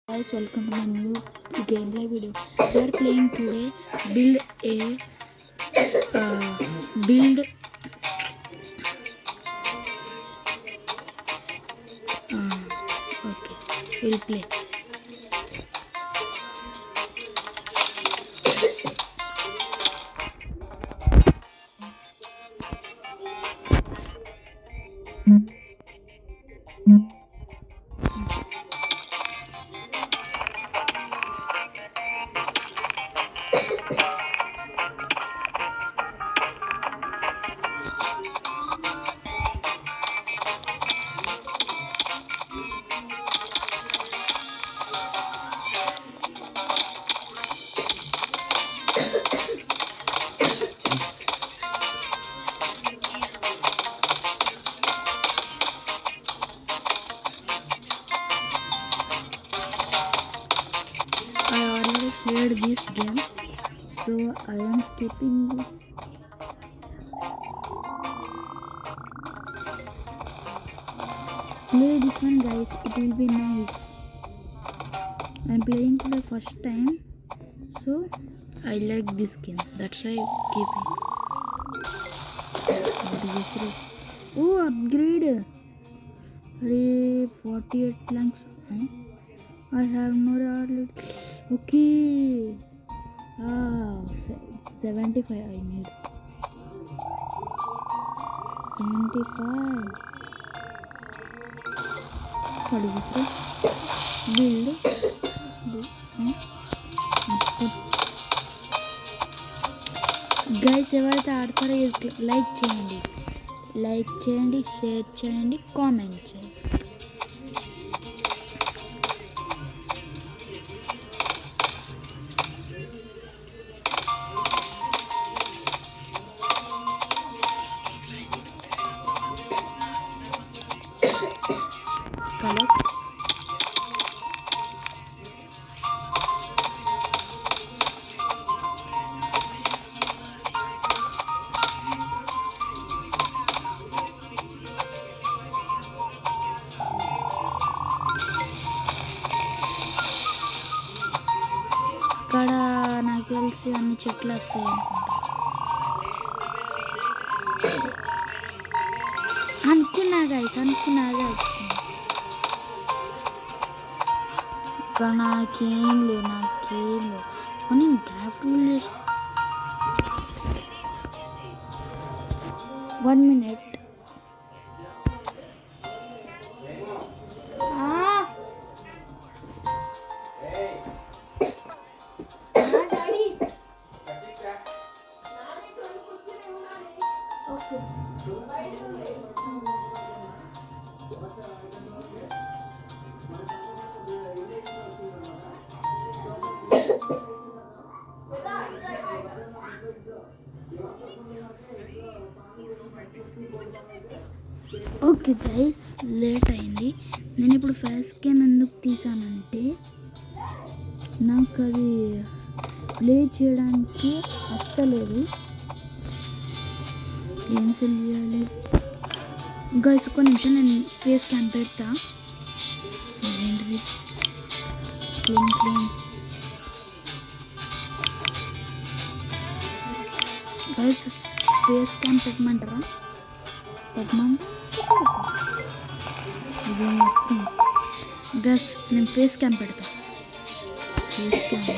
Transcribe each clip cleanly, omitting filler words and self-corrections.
Guys, welcome to my new gameplay video. We are playing today build okay, we'll play. I already played this game, so I am skipping this. Play this one, guys. It will be nice. I am playing for the first time, so I like this game. That's why I keep it. What is this? Oh, upgrade! Array 48 planks. I have no already. Okay. 75 I need. 75. What is this? Build. Guys, ఎవరైతే ఆడతారో like చేయండి, share చేయండి, comment చేయండి. ఇక్కడ నాకు తెలిసి అన్ని చెట్లు వస్తాయి అనుకున్నా గైస్ వచ్చింది. ఇక్కడ నాకేం లేవు కానీ gap 1 minute. Okay guys, late అయింది. నేను ఇప్పుడు ఫేస్ క్యామ్ ఎందుకు తీసానంటే నాకు అది ప్లే చేయడానికి వస్తలేదు. ఏం చేయాలి గైస్? ఒక్క నిమిషం, నేను ఫేస్ క్యామ్ పెడతా. ఏంటిది? క్లీన్ గైస్, ఫేస్ క్యామ్ పెట్టమంటారా? గైస్, నేను ఫేస్ క్యామ్ పెడతా. ఫేస్ క్యామ్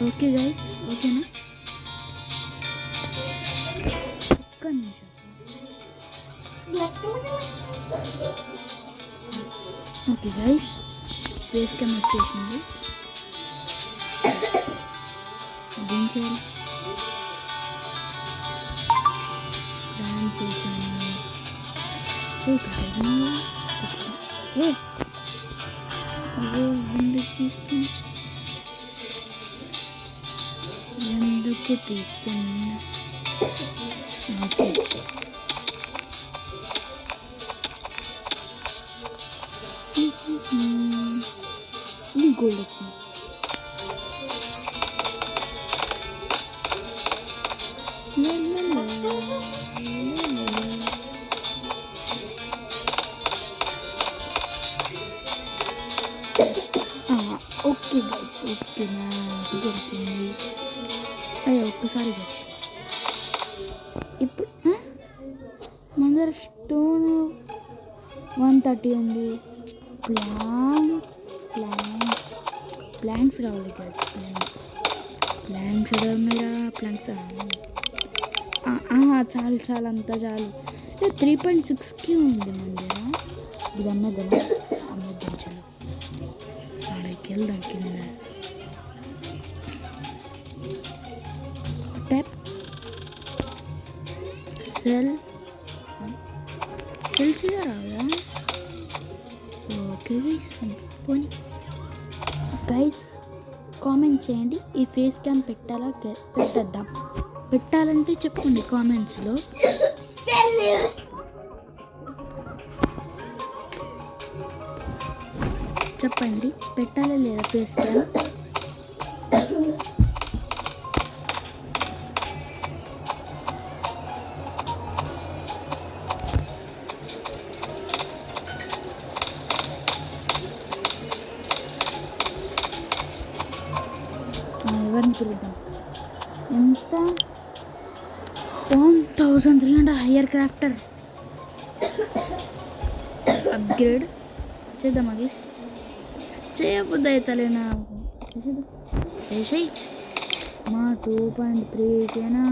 ఓకే గైస్, ఓకేనా? ఒక్క నిమిషం. ఓకే గైస్, ఫేస్ క్యామ్ వచ్చేసింది. ఏం చేయాలి? ప్లాన్ చేశాను. ఎందుకు తీస్తాను? ఓకే, గోల్డ్ వచ్చింది. ఓకే గైస్, ఓకే నాకు దొరికింది. అయ్యో ఒక్కసారి గైస్. ఇప్పుడు మన దగ్గర స్టోన్ 130 ఉంది. ప్లాంక్స్ కావాలి గైస్. ప్లాంక్స్ ఎక్కడ ఉన్నాయా? ప్లాంక్స్ చాలు అంతా చాలు. 3.6కి ఉంది మన దగ్గర. ఇది అమ్మద్దాం చాలు. ఆడికి వెళ్దాం కింద. ట్యాప్ సెల్ చేయరాదా? ఓకే గైస్, పోనీ గైస్ కామెంట్ చేయండి. ఈ ఫేస్ క్యామ్ పెట్టాలా పెట్టద్దాం? పెట్టాలంటే చెప్పండి కామెంట్స్లో. చెప్పండి పెట్టాలా లేదా ఫేస్ క్యామ్? ఎవరిని పిలుద్దాం? ఎంత? 1300 హయ్యర్ క్రాఫ్టర్ అప్గ్రేడ్ చేద్దామా గీస్? చేయబుద్ది అవుతలేనా? చేసేయి మా 2.3కేనా?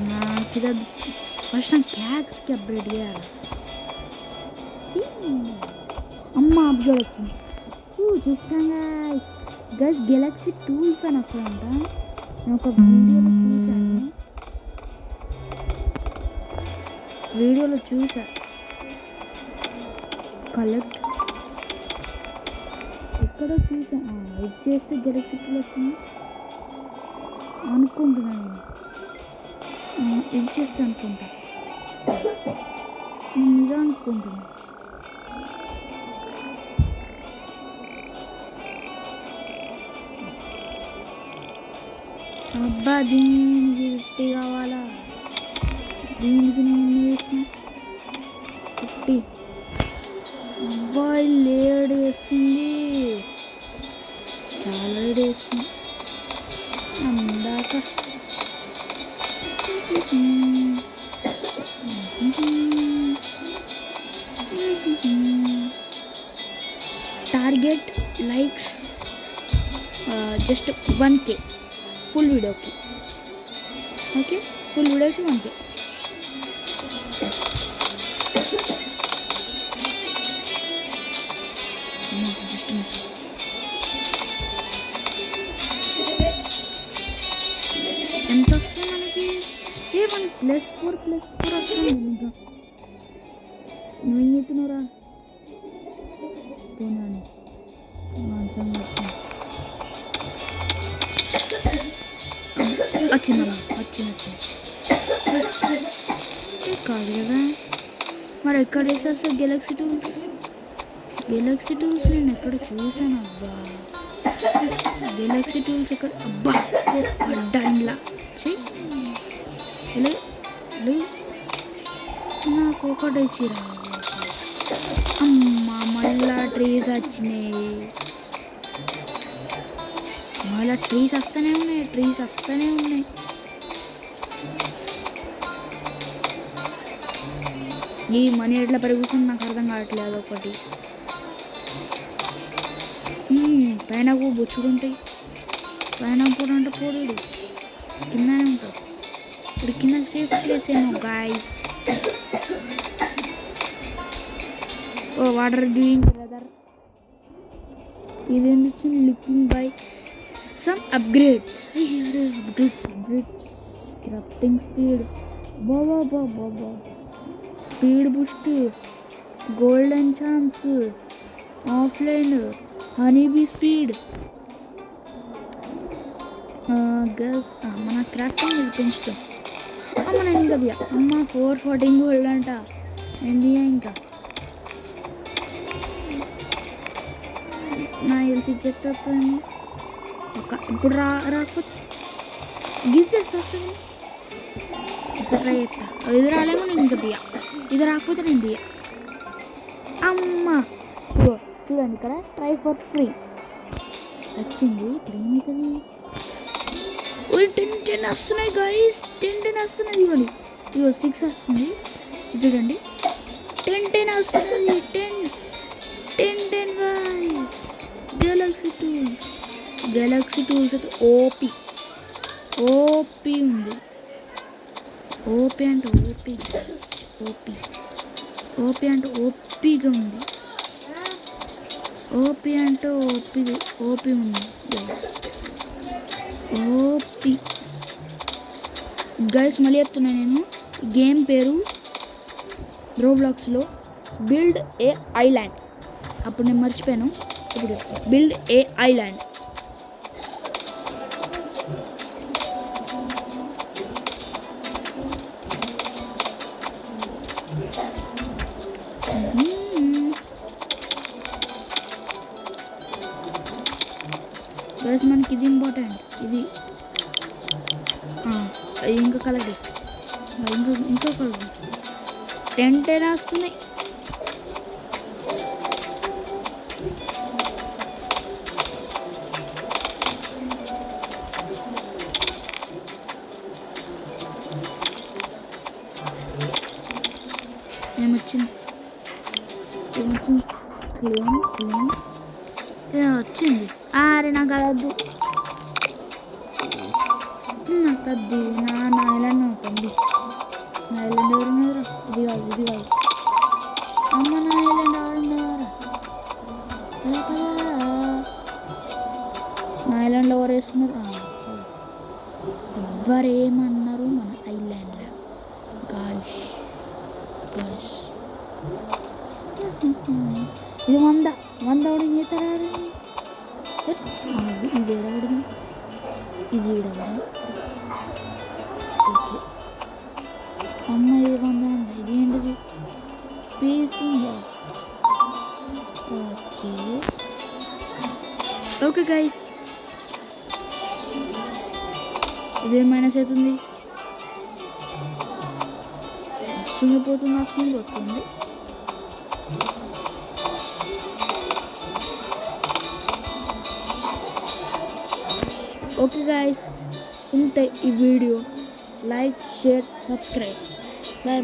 నాకు ఇది ఫస్ట్ నా క్యాక్స్కి అప్గ్రేడ్ చేయాలి. అమ్మ అప్గ్రేడ్ వచ్చింది. చూసాం గైస్ గెలాక్సీ టూల్స్ అని వస్తాయంట. నేను ఒక వీడియోలో చూసా. కలెక్ట్ ఎక్కడో చూసా. ఇది చేస్తే గెలాక్సీ టూల్ వస్తుంది అనుకుంటున్నాను. ఇది చేస్తే అనుకుంటా, నేను ఇదే అనుకుంటున్నాను. అబ్బా దీనికి 50 కావాలా? దీనికి నేను వేసిన 50. అబ్బాయి లేడ్ వేస్తుంది, చాలా లేడ్ వేస్తుంది అందాక. Target likes just 1K full వీడియోకి. ఓకే, ఫుల్ వీడియోకి 1K. Just miss. ఎంత వస్తుంది మనకి? మన +4 వస్తుంది. ఇంకా నువ్వేం చెప్తున్నావురా? పోనాను వచ్చిందమ్మా, వచ్చింది కాదు కదా మరి. ఎక్కడ వేసేస్తా గెలాక్సీ టూల్స్? నేను ఎక్కడ చూసాను? అబ్బా గెలాక్సీ టూల్స్ ఎక్కడ? అబ్బా పడ్డా ఇంట్లో. నాకు ఒకటే చీర. అమ్మ మళ్ళా ట్రీస్ వచ్చినాయి. మళ్ళీ ట్రీస్ వస్తూనే ఉన్నాయి. ఈ మనీ ఎట్లా పెరుగుతుంది నాకు అర్థం కావట్లేదు. అదొకటి. పైన బొచ్చుడు ఉంటాయి. పైన కూడా అంటే పోడు, కిందనే ఉంటాడు. ఇప్పుడు కింద సేఫ్ ప్లేస్ ఏమో గాయస్. ఓ వాటర్ డూయింగ్ బ్రదర్. ఇది ఎందుకు looking by some upgrades. Crafting speed, Baba speed Boost, golden chance, offline honeybee speed. Girls మన క్రాఫ్టింగ్ ఇది పెంచుతాం. నేను ఇంకా అమ్మ 414 గోల్డ్ అంట. ఏంది ఇంకా నా తెలిసి చెప్తాను. ఇప్పుడు రాకపోతే గిజ్ చేస్తే వస్తుంది. ట్రై చేస్తా. ఇది రాలేమో నేను ఇంకా ఇది రాకపోతే నేను అమ్మ ఇగో చూడండి ఇక్కడ ట్రై ఫర్ ఫ్రీ వచ్చింది. ఇప్పుడు ఏమవుతుంది? 10 వస్తున్నాయి గైస్, 10 వస్తున్నాయి. ఇగోండి ఇగో 6 వస్తుంది చూడండి. 10 వస్తుంది. 10 గైస్. గెలాక్సీ టూల్స్ అయితే ఓపీ ఉంది. ఓపీ అంటే ఓపీగా ఉంది. ఓపీ ఉంది ఓపీ గైస్. మళ్ళీ చెప్తున్నా నేను, గేమ్ పేరు రోబ్లాక్స్లో బిల్డ్ ఏ ఐలాండ్. అప్పుడు నేను మర్చిపోయాను, ఇప్పుడు బిల్డ్ ఏ ఐలాండ్. గైస్ మనకి ఇది ఇంపార్టెంట్. ఇది ఇంకా కలర్, ఇంకో కలర్. 10 వస్తున్నాయి. ఏమొచ్చింది? వచ్చింది. అరే నాకు అదద్దు, నా ఐలాండ్ అవుతుంది. నా ఐలాండ్ ఎవరున్నారా? ఇది కాదు. అమ్మ నా ఐలాండ్ ఆడున్నారా? నా ఐలాండ్లో ఎవరు వేస్తున్నారు? ఎవ్వరేమన్నారు మన ఐలాండ్లో? గాష్ ఇది 100 అవడం చేస్తారా? ఇది ఏడవడం, ఇది ఏడవడం. ఓకే అమ్మ ఇది 100 అండి. ఇది ఏంటిది? పీసింగ్. ఓకే గైస్, ఇదే మైనస్ అవుతుంది. పోతుంది. ఓకే గైస్, ఇంతే ఈ video. Like, share, subscribe. Bye.